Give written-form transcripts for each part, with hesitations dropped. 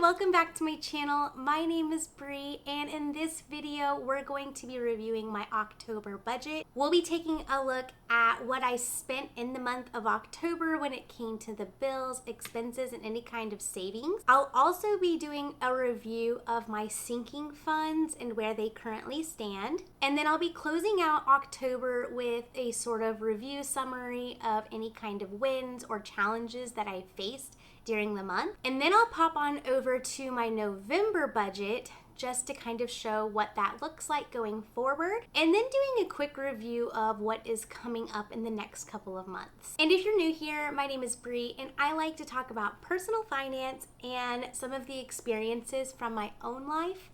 welcome back to my channel. My name is Bree, and in this video, we're going to be reviewing my October budget. We'll be taking a look at what I spent in the month of October when it came to the bills, expenses, and any kind of savings. I'll also be doing a review of my sinking funds and where they currently stand. And then I'll be closing out October with a sort of review summary of any kind of wins or challenges that I faced during the month. And then I'll pop on over to my November budget just to kind of show what that looks like going forward, and then doing a quick review of what is coming up in the next couple of months. And if you're new here, my name is Bree, and I like to talk about personal finance and some of the experiences from my own life.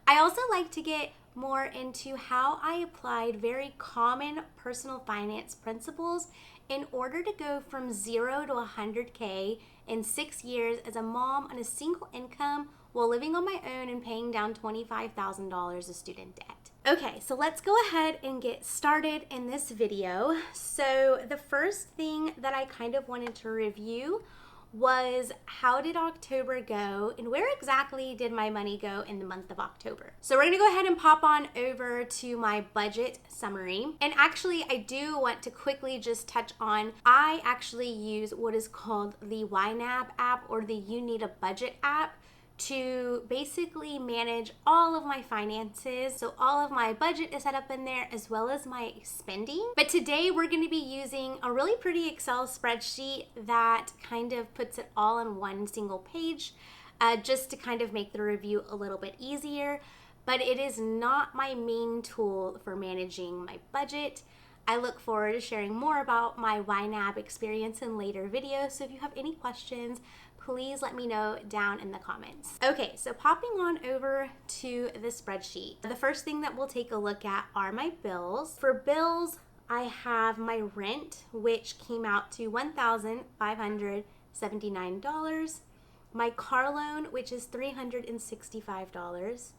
I also like to get more into how I applied very common personal finance principles in order to go from 0 to 100K in 6 years as a mom on a single income while living on my own and paying down $25,000 of student debt. Okay, so let's go ahead and get started in this video. So the first thing that I kind of wanted to review was how did October go and where exactly did my money go in the month of October. So we're gonna go ahead and pop on over to my budget summary. And actually I do want to quickly just touch on, I actually use what is called the YNAB app or the You Need a Budget app to basically manage all of my finances. So all of my budget is set up in there as well as my spending. But today we're going to be using a really pretty Excel spreadsheet that kind of puts it all on one single page just to kind of make the review a little bit easier. But it is not my main tool for managing my budget. I look forward to sharing more about my YNAB experience in later videos. So if you have any questions, please let me know down in the comments. Okay, so popping on over to the spreadsheet. The first thing that we'll take a look at are my bills. For bills, I have my rent, which came out to $1,579. My car loan, which is $365.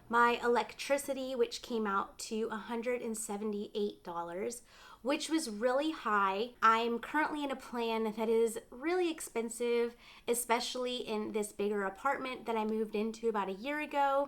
My electricity, which came out to $178, which was really high. I'm currently in a plan that is really expensive, especially in this bigger apartment that I moved into about a year ago.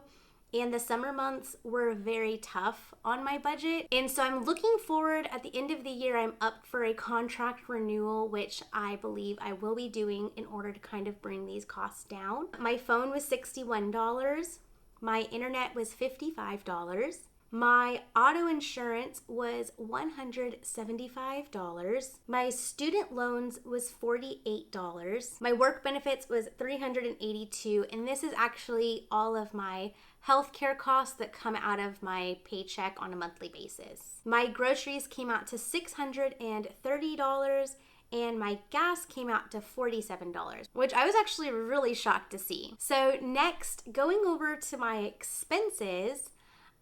And the summer months were very tough on my budget. And so I'm looking forward at the end of the year, I'm up for a contract renewal, which I believe I will be doing in order to kind of bring these costs down. My phone was $61. My internet was $55. My auto insurance was $175. My student loans was $48. My work benefits was $382, and this is actually all of my healthcare costs that come out of my paycheck on a monthly basis. My groceries came out to $630. And my gas came out to $47, which I was actually really shocked to see. So next, going over to my expenses,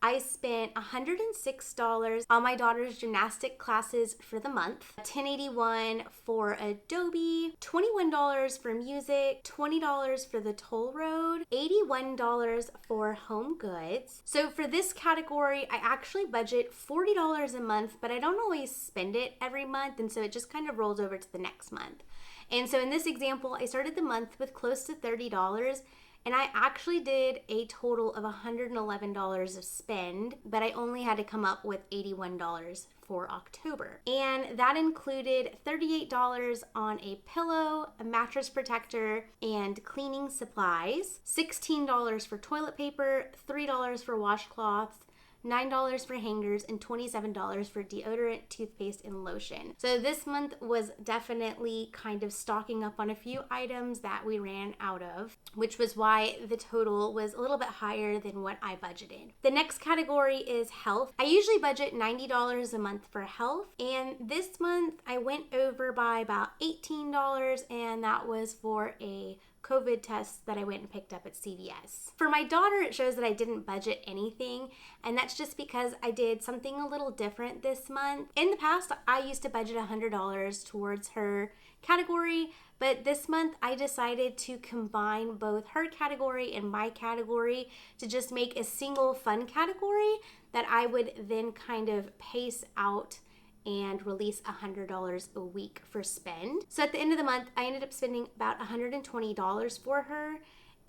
I spent $106 on my daughter's gymnastic classes for the month, $10.81 for Adobe, $21 for music, $20 for the toll road, $81 for home goods. So for this category, I actually budget $40 a month, but I don't always spend it every month, and so it just kind of rolls over to the next month. And so in this example, I started the month with close to $30, and I actually did a total of $111 of spend, but I only had to come up with $81 for October. And that included $38 on a pillow, a mattress protector, and cleaning supplies, $16 for toilet paper, $3 for washcloths, $9 for hangers, and $27 for deodorant, toothpaste, and lotion. So this month was definitely kind of stocking up on a few items that we ran out of, which was why the total was a little bit higher than what I budgeted. The next category is health. I usually budget $90 a month for health, and this month I went over by about $18, and that was for a COVID test that I went and picked up at CVS. For my daughter, it shows that I didn't budget anything, and that's just because I did something a little different this month. In the past, I used to budget $100 towards her category, but this month I decided to combine both her category and my category to just make a single fun category that I would then kind of pace out and release $100 a week for spend. So at the end of the month, I ended up spending about $120 for her,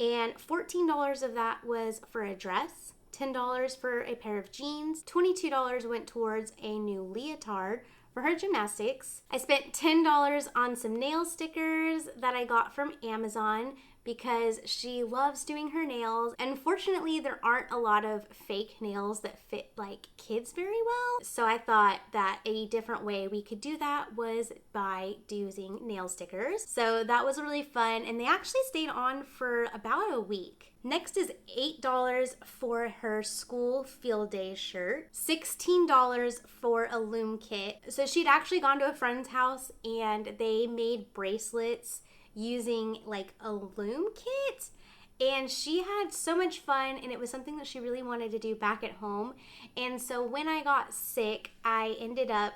and $14 of that was for a dress, $10 for a pair of jeans, $22 went towards a new leotard for her gymnastics. I spent $10 on some nail stickers that I got from Amazon because she loves doing her nails. Unfortunately, there aren't a lot of fake nails that fit like kids very well. So I thought that a different way we could do that was by using nail stickers. So that was really fun, and they actually stayed on for about a week. Next is $8 for her school field day shirt, $16 for a loom kit. So she'd actually gone to a friend's house and they made bracelets using like a loom kit, and she had so much fun, and it was something that she really wanted to do back at home. And so when I got sick, I ended up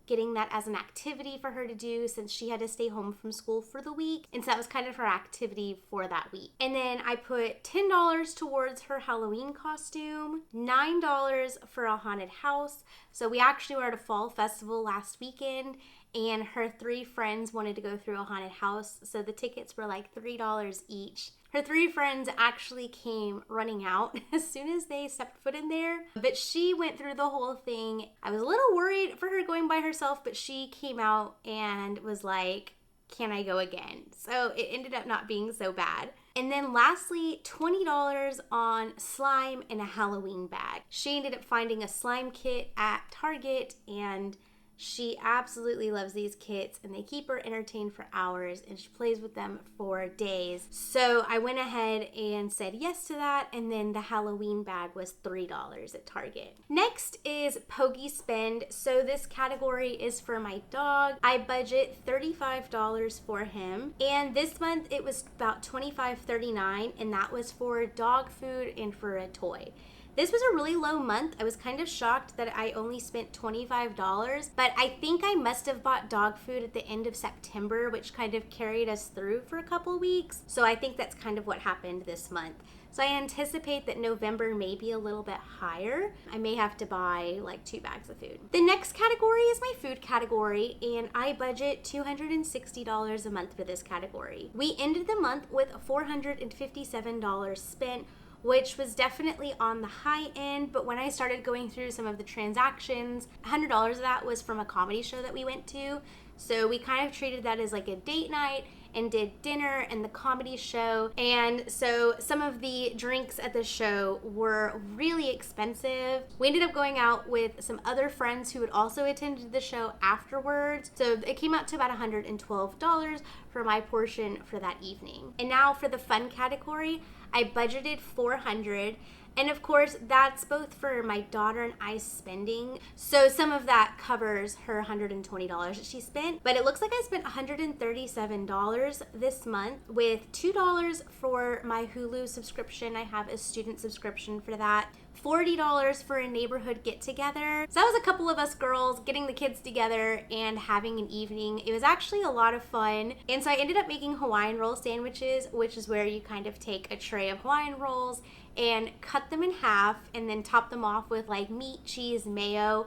getting that as an activity for her to do since she had to stay home from school for the week. And so that was kind of her activity for that week. And then I put $10 towards her Halloween costume, $9 for a haunted house. So we actually were at a fall festival last weekend, and her 3 friends wanted to go through a haunted house. So the tickets were like $3 each. Her 3 friends actually came running out as soon as they stepped foot in there, but she went through the whole thing. I was a little worried for her going by herself, but she came out and was like, "Can I go again?" So it ended up not being so bad. And then lastly, $20 on slime and a Halloween bag. She ended up finding a slime kit at Target, and she absolutely loves these kits, and they keep her entertained for hours, and she plays with them for days. So I went ahead and said yes to that, and then the Halloween bag was $3 at Target. Next is Pogie Spend. So this category is for my dog. I budget $35 for him, and this month it was about $25.39, and that was for dog food and for a toy. This was a really low month. I was kind of shocked that I only spent $25, but I think I must have bought dog food at the end of September, which kind of carried us through for a couple weeks. So I think that's kind of what happened this month. So I anticipate that November may be a little bit higher. I may have to buy like 2 bags of food. The next category is my food category, and I budget $260 a month for this category. We ended the month with $457 spent, which was definitely on the high end, but when I started going through some of the transactions, $100 of that was from a comedy show that we went to. So we kind of treated that as like a date night and did dinner and the comedy show. And so some of the drinks at the show were really expensive. We ended up going out with some other friends who had also attended the show afterwards. So it came out to about $112 for my portion for that evening. And now for the fun category, I budgeted $400. And of course, that's both for my daughter and I spending. So some of that covers her $120 that she spent. But it looks like I spent $137 this month, with $2 for my Hulu subscription. I have a student subscription for that. $40 for a neighborhood get-together. So that was a couple of us girls getting the kids together and having an evening. It was actually a lot of fun. And so I ended up making Hawaiian roll sandwiches, which is where you kind of take a tray of Hawaiian rolls and cut them in half and then top them off with like meat, cheese, mayo,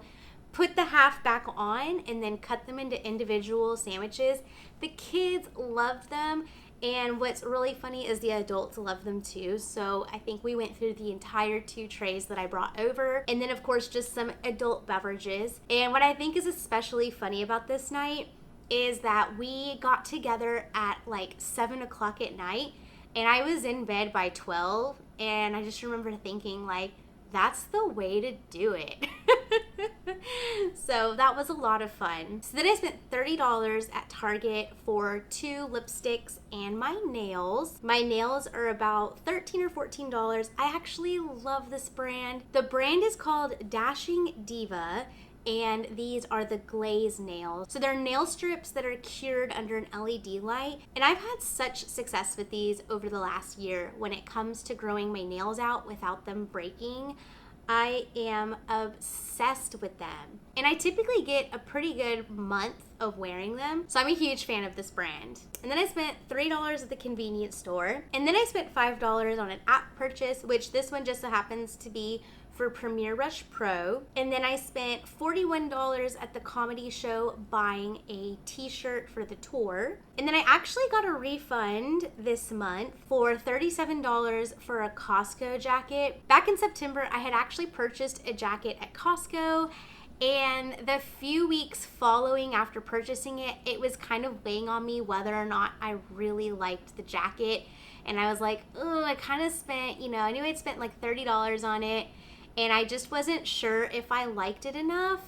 put the half back on, and then cut them into individual sandwiches. The kids loved them. And what's really funny is the adults love them too. So I think we went through the entire 2 trays that I brought over. And then of course, just some adult beverages. And what I think is especially funny about this night is that we got together at like 7 o'clock at night, and I was in bed by 12. And I just remember thinking like, that's the way to do it. So that was a lot of fun. So then I spent $30 at Target for 2 lipsticks and my nails. My nails are about $13 or $14. I actually love this brand. The brand is called Dashing Diva, and these are the glaze nails. So they're nail strips that are cured under an LED light, and I've had such success with these over the last year when it comes to growing my nails out without them breaking. I am obsessed with them, and I typically get a pretty good month of wearing them, so I'm a huge fan of this brand. And then I spent $3 at the convenience store, and then I spent $5 on an app purchase, which this one just so happens to be for Premiere Rush Pro. And then I spent $41 at the comedy show buying a t-shirt for the tour. And then I actually got a refund this month for $37 for a Costco jacket. Back in September, I had actually purchased a jacket at Costco, and the few weeks following after purchasing it, it was kind of weighing on me whether or not I really liked the jacket. And I was like, oh, I kind of spent, I knew I'd spent like $30 on it, and I just wasn't sure if I liked it enough.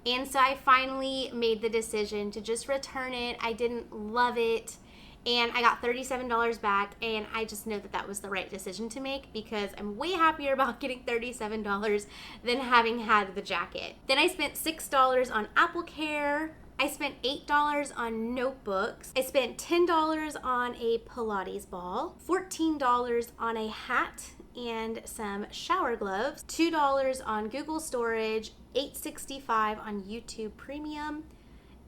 And so I finally made the decision to just return it. I didn't love it, and I got $37 back, and I just know that that was the right decision to make because I'm way happier about getting $37 than having had the jacket. Then I spent $6 on Apple Care. I spent $8 on notebooks. I spent $10 on a Pilates ball, $14 on a hat and some shower gloves, $2 on Google Storage, $8.65 on YouTube Premium,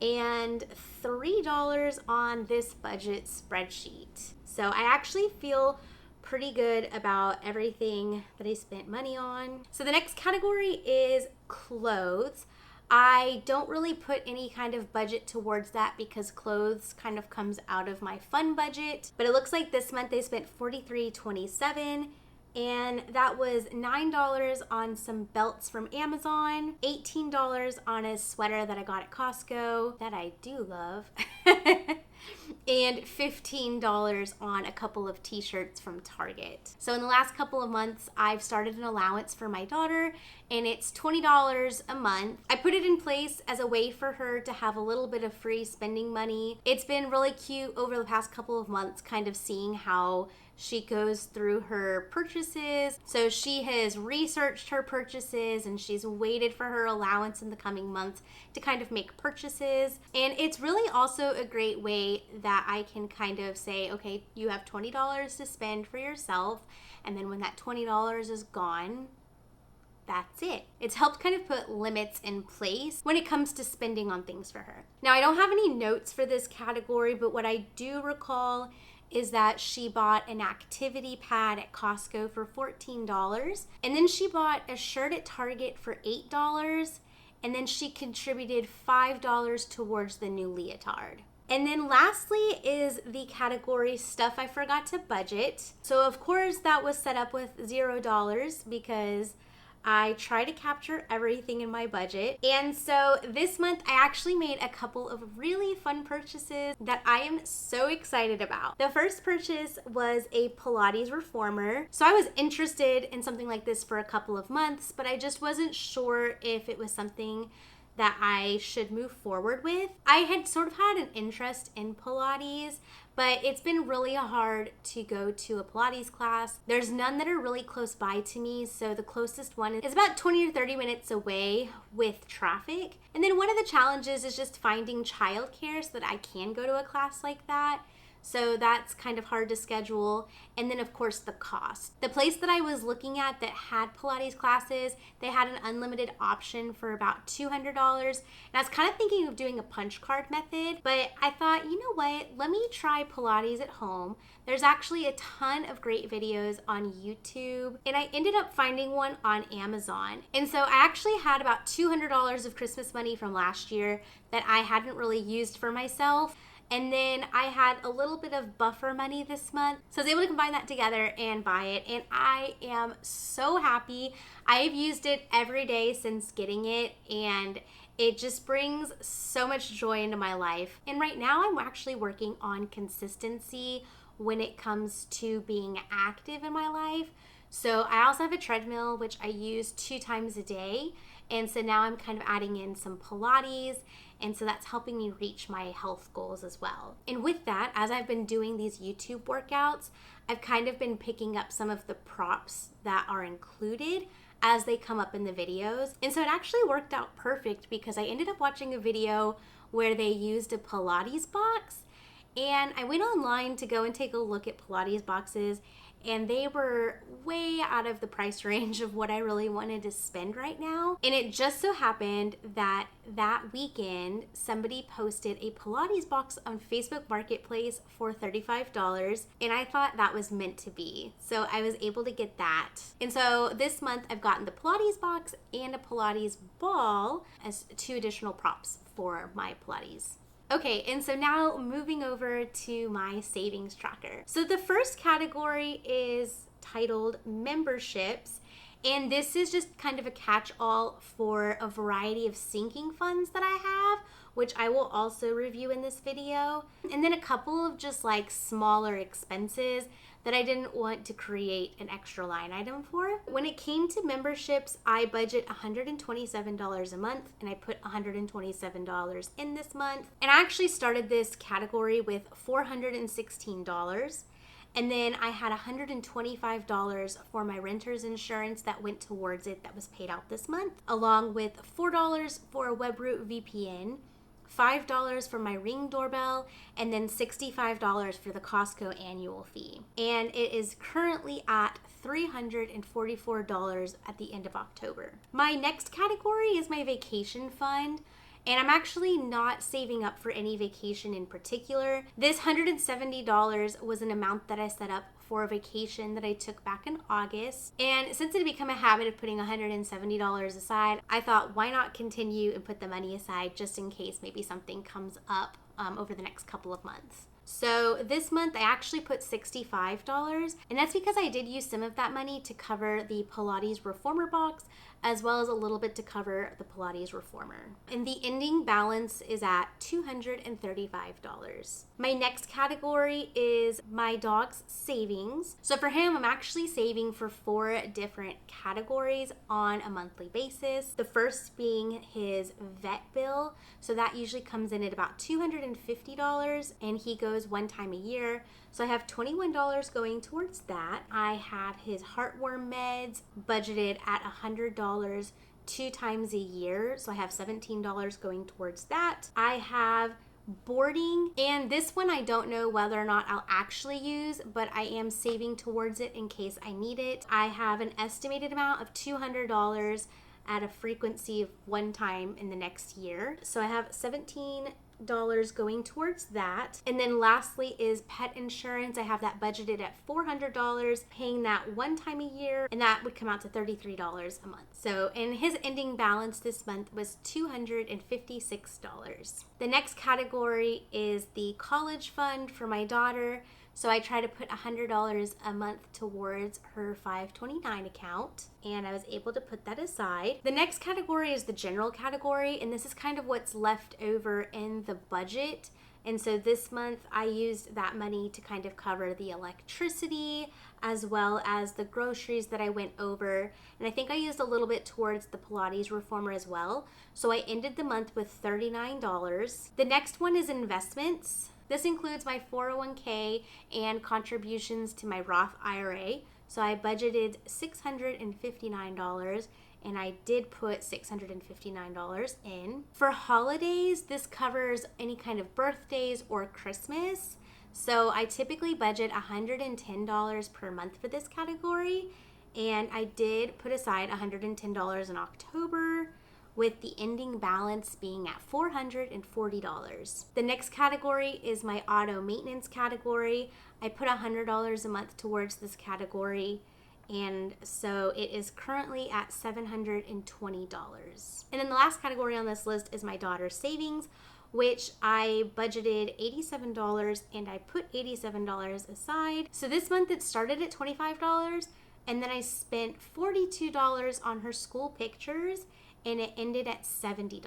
and $3 on this budget spreadsheet. So I actually feel pretty good about everything that I spent money on. So the next category is clothes. I don't really put any kind of budget towards that because clothes kind of comes out of my fun budget. But it looks like this month I spent $43.27, and that was $9 on some belts from Amazon, $18 on a sweater that I got at Costco that I do love, and $15 on a couple of t-shirts from Target. So in the last couple of months, I've started an allowance for my daughter, and it's $20 a month. I put it in place as a way for her to have a little bit of free spending money. It's been really cute over the past couple of months, kind of seeing how she goes through her purchases. So she has researched her purchases, and she's waited for her allowance in the coming months to kind of make purchases. And it's really also a great way that I can kind of say, okay, you have $20 to spend for yourself, and then when that $20 is gone, that's it. It's helped kind of put limits in place when it comes to spending on things for her. Now, I don't have any notes for this category, but what I do recall is that she bought an activity pad at Costco for $14, and then she bought a shirt at Target for $8, and then she contributed $5 towards the new leotard. And then lastly is the category stuff I forgot to budget. So of course that was set up with $0 because I try to capture everything in my budget. And so this month I actually made a couple of really fun purchases that I am so excited about. The first purchase was a Pilates reformer. So I was interested in something like this for a couple of months, but I just wasn't sure if it was something that I should move forward with. I had sort of had an interest in Pilates, but it's been really hard to go to a Pilates class. There's none that are really close by to me, so the closest one is about 20 to 30 minutes away with traffic. And then one of the challenges is just finding childcare so that I can go to a class like that. So that's kind of hard to schedule. And then of course the cost. The place that I was looking at that had Pilates classes, they had an unlimited option for about $200. And I was kind of thinking of doing a punch card method, but I thought, you know what, let me try Pilates at home. There's actually a ton of great videos on YouTube, and I ended up finding one on Amazon. And so I actually had about $200 of Christmas money from last year that I hadn't really used for myself. And then I had a little bit of buffer money this month. So I was able to combine that together and buy it. And I am so happy. I've used it every day since getting it, and it just brings so much joy into my life. And right now I'm actually working on consistency when it comes to being active in my life. So I also have a treadmill, which I use 2 times a day. And so now I'm kind of adding in some Pilates, and so that's helping me reach my health goals as well. And with that, as I've been doing these YouTube workouts, I've kind of been picking up some of the props that are included as they come up in the videos. And so it actually worked out perfect because I ended up watching a video where they used a Pilates box, And I went online to go and take a look at Pilates boxes, and they were way out of the price range of what I really wanted to spend right now. And it just so happened that that weekend, somebody posted a Pilates box on Facebook Marketplace for $35, and I thought that was meant to be. So I was able to get that. And so this month I've gotten the Pilates box and a Pilates ball as 2 additional props for my Pilates. Okay, and so now moving over to my savings tracker. So the first category is titled memberships, and this is just kind of a catch-all for a variety of sinking funds that I have, which I will also review in this video. And then a couple of just like smaller expenses that I didn't want to create an extra line item for. When it came to memberships, I budget $127 a month, and I put $127 in this month. And I actually started this category with $416. And then I had $125 for my renter's insurance that went towards it, that was paid out this month, along with $4 for a WebRoot VPN, $5 for my Ring doorbell, and then $65 for the Costco annual fee. And it is currently at $344 at the end of October. My next category is my vacation fund. And I'm actually not saving up for any vacation in particular. This $170 was an amount that I set up for a vacation that I took back in August. And since it had become a habit of putting $170 aside, I thought, why not continue and put the money aside just in case maybe something comes up over the next couple of months. So this month I actually put $65, and that's because I did use some of that money to cover the Pilates Reformer box, as well as a little bit to cover the Pilates Reformer. And the ending balance is at $235. My next category is my dog's savings. So for him, I'm actually saving for 4 different categories on a monthly basis. The first being his vet bill. So that usually comes in at about $250, and he goes 1 time a year. So I have $21 going towards that. I have his heartworm meds budgeted at $100 2 times a year. So I have $17 going towards that. I have boarding, and this one I don't know whether or not I'll actually use, but I am saving towards it in case I need it. I have an estimated amount of $200 at a frequency of 1 time in the next year. So I have $17 going towards that. And then lastly is pet insurance. I have that budgeted at $400, paying that 1 time a year, and that would come out to $33 a month. So, and his ending balance this month was $256. The next category is the college fund for my daughter. So I try to put $100 a month towards her 529 account, and I was able to put that aside. The next category is the general category, and this is kind of what's left over in the budget. And so this month I used that money to kind of cover the electricity as well as the groceries that I went over. And I think I used a little bit towards the Pilates Reformer as well. So I ended the month with $39. The next one is investments. This includes my 401k and contributions to my Roth IRA. So I budgeted $659, and I did put $659 in. For holidays, this covers any kind of birthdays or Christmas. So I typically budget $110 per month for this category, and I did put aside $110 in October, with the ending balance being at $440. The next category is my auto maintenance category. I put $100 a month towards this category, and so it is currently at $720. And then the last category on this list is my daughter's savings, which I budgeted $87, and I put $87 aside. So this month it started at $25, and then I spent $42 on her school pictures, and it ended at $70.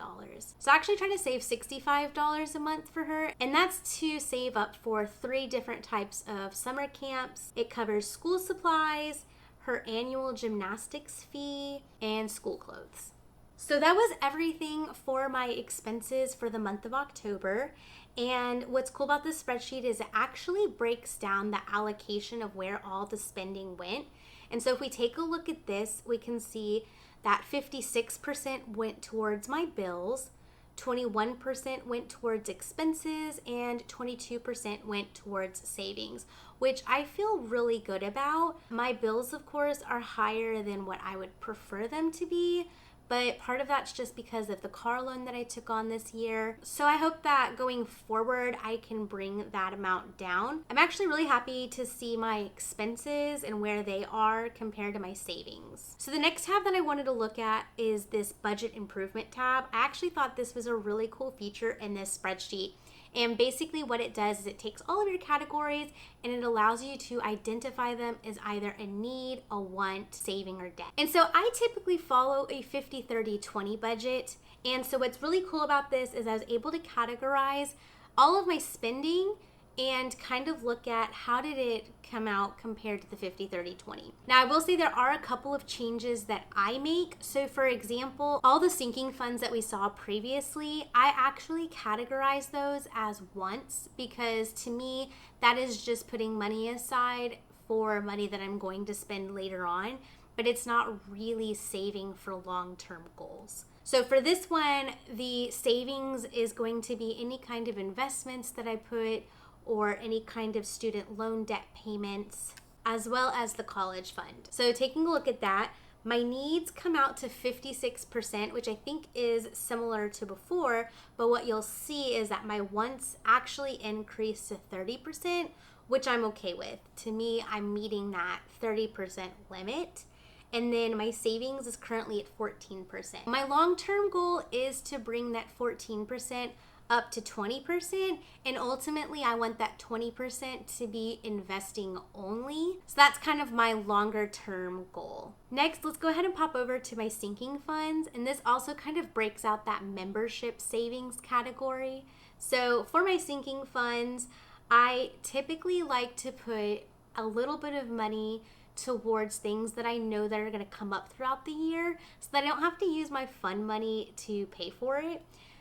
So I actually try to save $65 a month for her, and that's to save up for 3 different types of summer camps. It covers school supplies, her annual gymnastics fee, and school clothes. So that was everything for my expenses for the month of October. And what's cool about this spreadsheet is it actually breaks down the allocation of where all the spending went. And so if we take a look at this, we can see that 56% went towards my bills, 21% went towards expenses, and 22% went towards savings, which I feel really good about. My bills, of course, are higher than what I would prefer them to be, but part of that's just because of the car loan that I took on this year. So I hope that going forward, I can bring that amount down. I'm actually really happy to see my expenses and where they are compared to my savings. So the next tab that I wanted to look at is this budget improvement tab. I actually thought this was a really cool feature in this spreadsheet. And basically what it does is it takes all of your categories and it allows you to identify them as either a need, a want, saving, or debt. And so I typically follow a 50-30-20 budget. And so what's really cool about this is I was able to categorize all of my spending and kind of look at how did it come out compared to the 50-30-20. Now I will say there are a couple of changes that I make. So for example, all the sinking funds that we saw previously, I actually categorize those as wants, because to me that is just putting money aside for money that I'm going to spend later on, but it's not really saving for long-term goals. So for this one, the savings is going to be any kind of investments that I put, or any kind of student loan debt payments, as well as the college fund. So taking a look at that, my needs come out to 56%, which I think is similar to before, but what you'll see is that my wants actually increased to 30%, which I'm okay with. To me, I'm meeting that 30% limit. And then my savings is currently at 14%. My long-term goal is to bring that 14% up to 20%, and ultimately I want that 20% to be investing only. So that's kind of my longer term goal. Next, let's go ahead and pop over to my sinking funds, and this also kind of breaks out that membership savings category. So for my sinking funds, I typically like to put a little bit of money towards things that I know that are going to come up throughout the year so that I don't have to use my fund money to pay for it.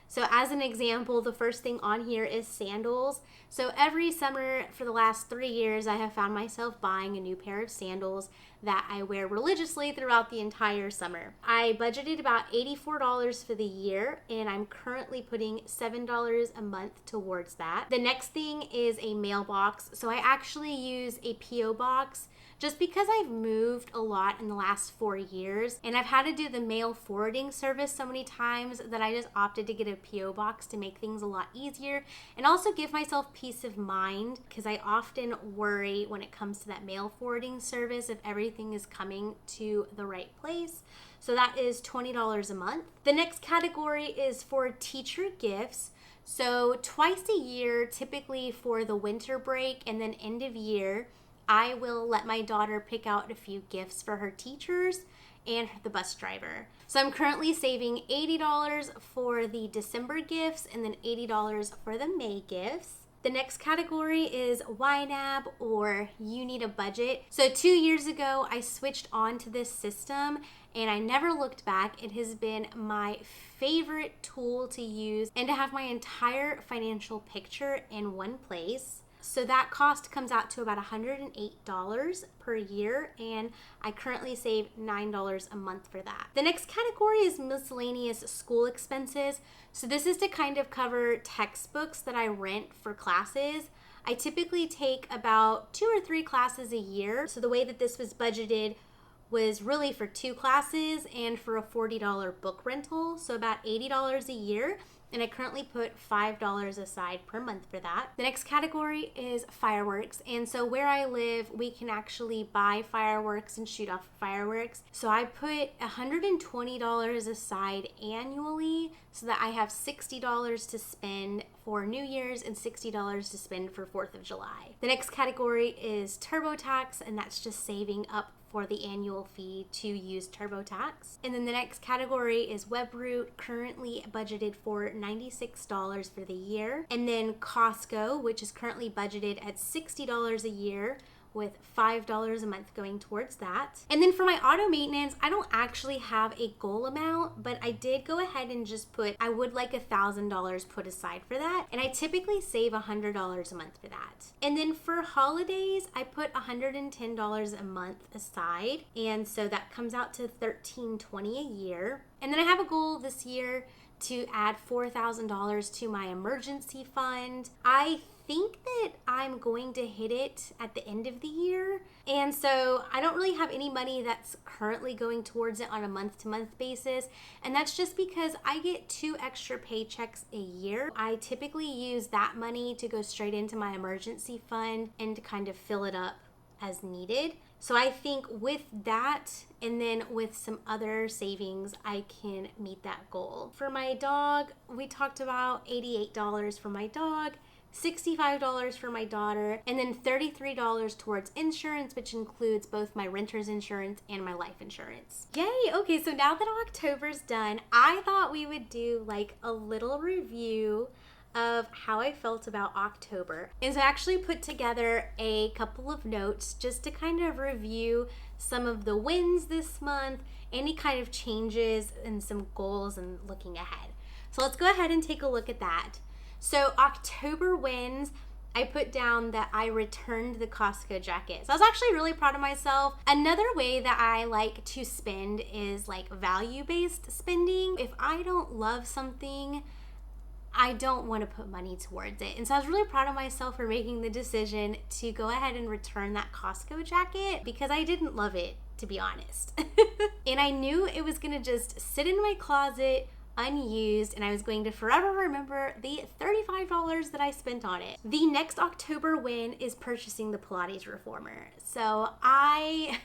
So as an example, the first thing on here is sandals. So every summer for the last 3 years, I have found myself buying a new pair of sandals that I wear religiously throughout the entire summer. I budgeted about $84 for the year, and I'm currently putting $7 a month towards that. The next thing is a mailbox. So I actually use a P.O. box just because I've moved a lot in the last 4 years, and I've had to do the mail forwarding service so many times that I just opted to get a P.O. box to make things a lot easier and also give myself peace of mind, because I often worry when it comes to that mail forwarding service if everything is coming to the right place. So that is $20 a month. The next category is for teacher gifts. So twice a year, typically for the winter break and then end of year, I will let my daughter pick out a few gifts for her teachers and the bus driver. So I'm currently saving $80 for the December gifts and then $80 for the May gifts. The next category is YNAB, or You Need a Budget. So 2 years ago, I switched on to this system and I never looked back. It has been my favorite tool to use and to have my entire financial picture in one place. So that cost comes out to about $108 per year, and I currently save $9 a month for that. The next category is miscellaneous school expenses. So this is to kind of cover textbooks that I rent for classes. I typically take about 2 or 3 classes a year. So the way that this was budgeted was really for 2 classes and for a $40 book rental, so about $80 a year. And I currently put $5 aside per month for that. The next category is fireworks. And so where I live, we can actually buy fireworks and shoot off fireworks. So I put $120 aside annually so that I have $60 to spend for New Year's and $60 to spend for 4th of July. The next category is TurboTax, and that's just saving up for the annual fee to use TurboTax. And then the next category is WebRoot, currently budgeted for $96 for the year. And then Costco, which is currently budgeted at $60 a year, with $5 a month going towards that. And then for my auto maintenance, I don't actually have a goal amount, but I did go ahead and just put, I would like $1,000 put aside for that. And I typically save $100 a month for that. And then for holidays, I put $110 a month aside. And so that comes out to $1,320 a year. And then I have a goal this year to add $4,000 to my emergency fund. I think that I'm going to hit it at the end of the year. And so I don't really have any money that's currently going towards it on a month-to-month basis. And that's just because I get 2 extra paychecks a year. I typically use that money to go straight into my emergency fund and to kind of fill it up as needed. So I think with that and then with some other savings, I can meet that goal. For my dog, we talked about $88 for my dog, $65 for my daughter, and then $33 towards insurance, which includes both my renter's insurance and my life insurance. Yay! Okay, so now that October's done, I thought we would do like a little review of how I felt about October. And so I actually put together a couple of notes just to kind of review some of the wins this month, any kind of changes and some goals and looking ahead. So let's go ahead and take a look at that. So October wins, I put down that I returned the Costco jacket. So I was actually really proud of myself. Another way that I like to spend is like value-based spending. If I don't love something, I don't want to put money towards it. And so I was really proud of myself for making the decision to go ahead and return that Costco jacket because I didn't love it, to be honest. And I knew it was going to just sit in my closet unused, and I was going to forever remember the $35 that I spent on it. The next October win is purchasing the Pilates reformer. So I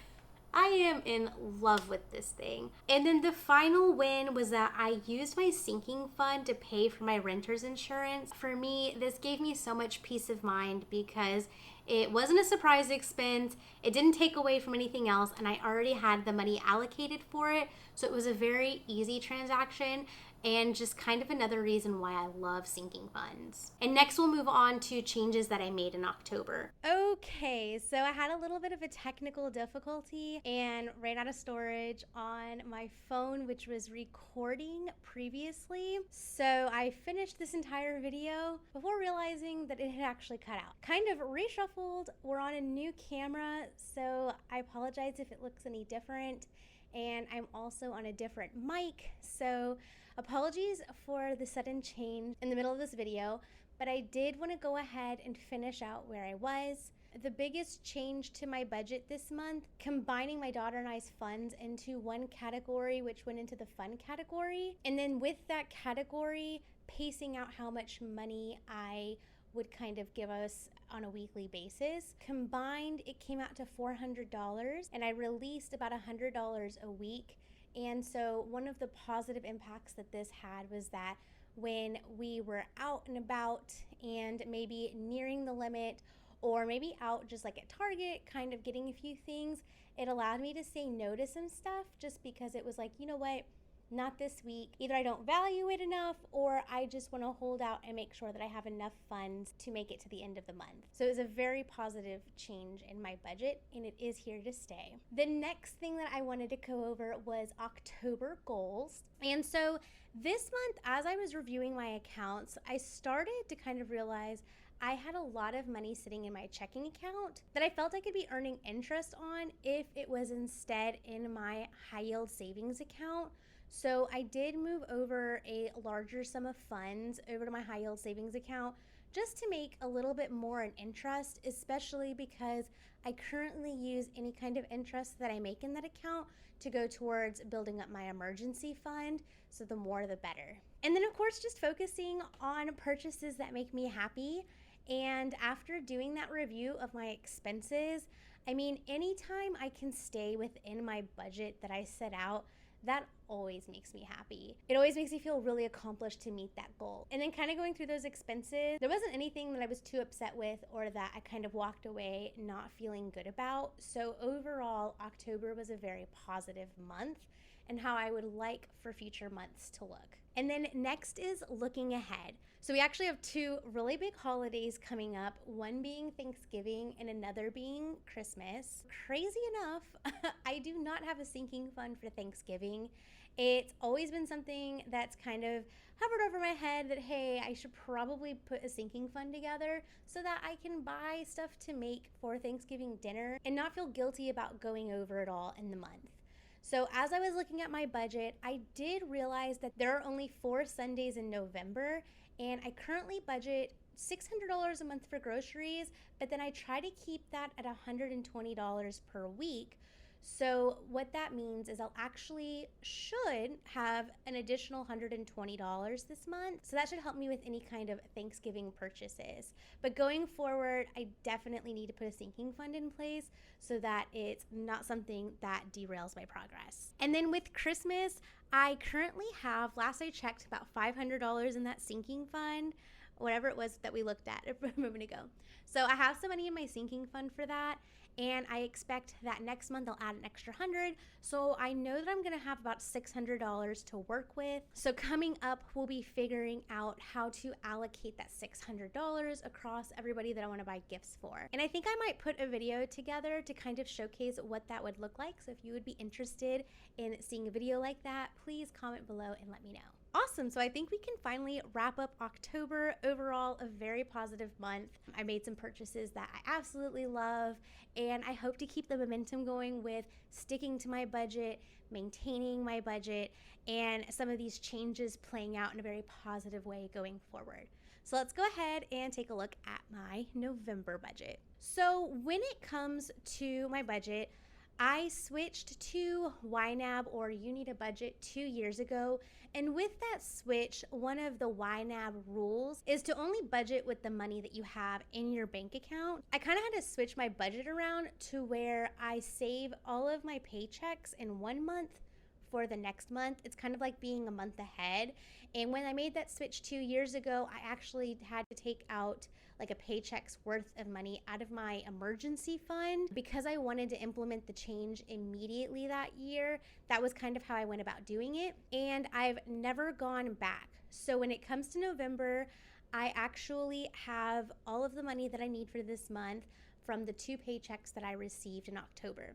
am in love with this thing. And then the final win was that I used my sinking fund to pay for my renter's insurance. For me, this gave me so much peace of mind because it wasn't a surprise expense. It didn't take away from anything else, and I already had the money allocated for it. So it was a very easy transaction and just kind of another reason why I love sinking funds. And next we'll move on to changes that I made in October. Okay, so I had a little bit of a technical difficulty and ran out of storage on my phone, which was recording previously. So I finished this entire video before realizing that it had actually cut out. Kind of reshuffled, we're on a new camera, so I apologize if it looks any different. And I'm also on a different mic, so apologies for the sudden change in the middle of this video, but I did want to go ahead and finish out where I was. The biggest change to my budget this month, combining my daughter and I's funds into one category, which went into the fun category, and then with that category, pacing out how much money I would kind of give us on a weekly basis. Combined, it came out to $400, and I released about $100 a week. And so one of the positive impacts that this had was that when we were out and about and maybe nearing the limit, or maybe out just like at Target, kind of getting a few things, it allowed me to say no to some stuff just because it was like, you know what? Not this week. Either I don't value it enough or I just want to hold out and make sure that I have enough funds to make it to the end of the month. So it was a very positive change in my budget, and it is here to stay. The next thing that I wanted to go over was October goals. And so this month, as I was reviewing my accounts, I started to kind of realize I had a lot of money sitting in my checking account that I felt I could be earning interest on if it was instead in my high yield savings account. So I did move over a larger sum of funds over to my high yield savings account just to make a little bit more in interest, especially because I currently use any kind of interest that I make in that account to go towards building up my emergency fund. So the more the better. And then of course, just focusing on purchases that make me happy. And after doing that review of my expenses, I mean, anytime I can stay within my budget that I set out, that always makes me happy. It always makes me feel really accomplished to meet that goal. And then kind of going through those expenses, there wasn't anything that I was too upset with or that I kind of walked away not feeling good about. So overall, October was a very positive month and how I would like for future months to look. And then next is looking ahead. So we actually have 2 really big holidays coming up, one being Thanksgiving and another being Christmas. Crazy enough, I do not have a sinking fund for Thanksgiving. It's always been something that's kind of hovered over my head that, hey, I should probably put a sinking fund together so that I can buy stuff to make for Thanksgiving dinner and not feel guilty about going over it all in the month. So as I was looking at my budget, I did realize that there are only 4 Sundays in November, and I currently budget $600 a month for groceries, but then I try to keep that at $120 per week. So what that means is I'll actually should have an additional $120 this month. So that should help me with any kind of Thanksgiving purchases. But going forward, I definitely need to put a sinking fund in place so that it's not something that derails my progress. And then with Christmas, I currently have, last I checked, about $500 in that sinking fund, whatever it was that we looked at a moment ago. So I have some money in my sinking fund for that, and I expect that next month I'll add an extra 100. So I know that I'm gonna have about $600 to work with. So coming up, we'll be figuring out how to allocate that $600 across everybody that I wanna buy gifts for. And I think I might put a video together to kind of showcase what that would look like. So if you would be interested in seeing a video like that, please comment below and let me know. Awesome, so I think we can finally wrap up October. Overall, a very positive month. I made some purchases that I absolutely love, and I hope to keep the momentum going with sticking to my budget, maintaining my budget, and some of these changes playing out in a very positive way going forward. So let's go ahead and take a look at my November budget. So when it comes to my budget, I switched to YNAB, or You Need a Budget, 2 years ago. And with that switch, one of the YNAB rules is to only budget with the money that you have in your bank account. I kind of had to switch my budget around to where I save all of my paychecks in 1 month for the next month. It's kind of like being a month ahead. And when I made that switch 2 years ago, I actually had to take out like a paycheck's worth of money out of my emergency fund because I wanted to implement the change immediately that year. That was kind of how I went about doing it. And I've never gone back. So when it comes to November, I actually have all of the money that I need for this month from the 2 paychecks that I received in October.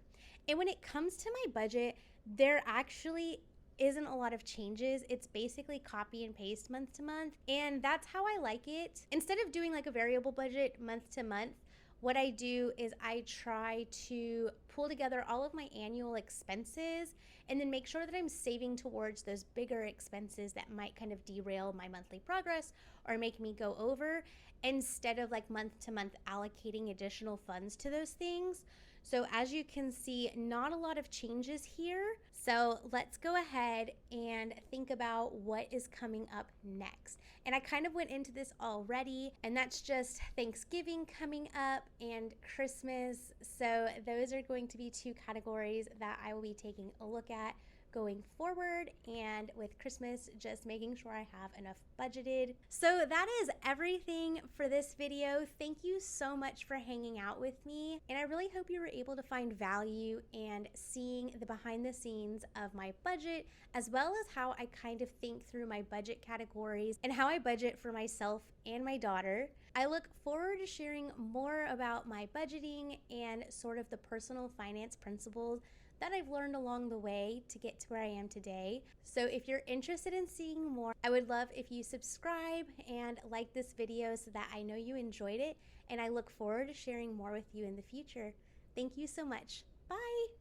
And when it comes to my budget, there actually isn't a lot of changes. It's basically copy and paste month to month, and that's how I like it. Instead of doing like a variable budget month to month, what I do is I try to pull together all of my annual expenses and then make sure that I'm saving towards those bigger expenses that might kind of derail my monthly progress or make me go over, instead of like month to month allocating additional funds to those things. So as you can see, not a lot of changes here. So let's go ahead and think about what is coming up next. And I kind of went into this already, and that's just Thanksgiving coming up and Christmas. So those are going to be 2 categories that I will be taking a look at going forward, and with Christmas, just making sure I have enough budgeted. So that is everything for this video. Thank you so much for hanging out with me, and I really hope you were able to find value and seeing the behind the scenes of my budget, as well as how I kind of think through my budget categories and how I budget for myself and my daughter. I look forward to sharing more about my budgeting and sort of the personal finance principles that I've learned along the way to get to where I am today. So if you're interested in seeing more, I would love if you subscribe and like this video so that I know you enjoyed it, and I look forward to sharing more with you in the future. Thank you so much. Bye.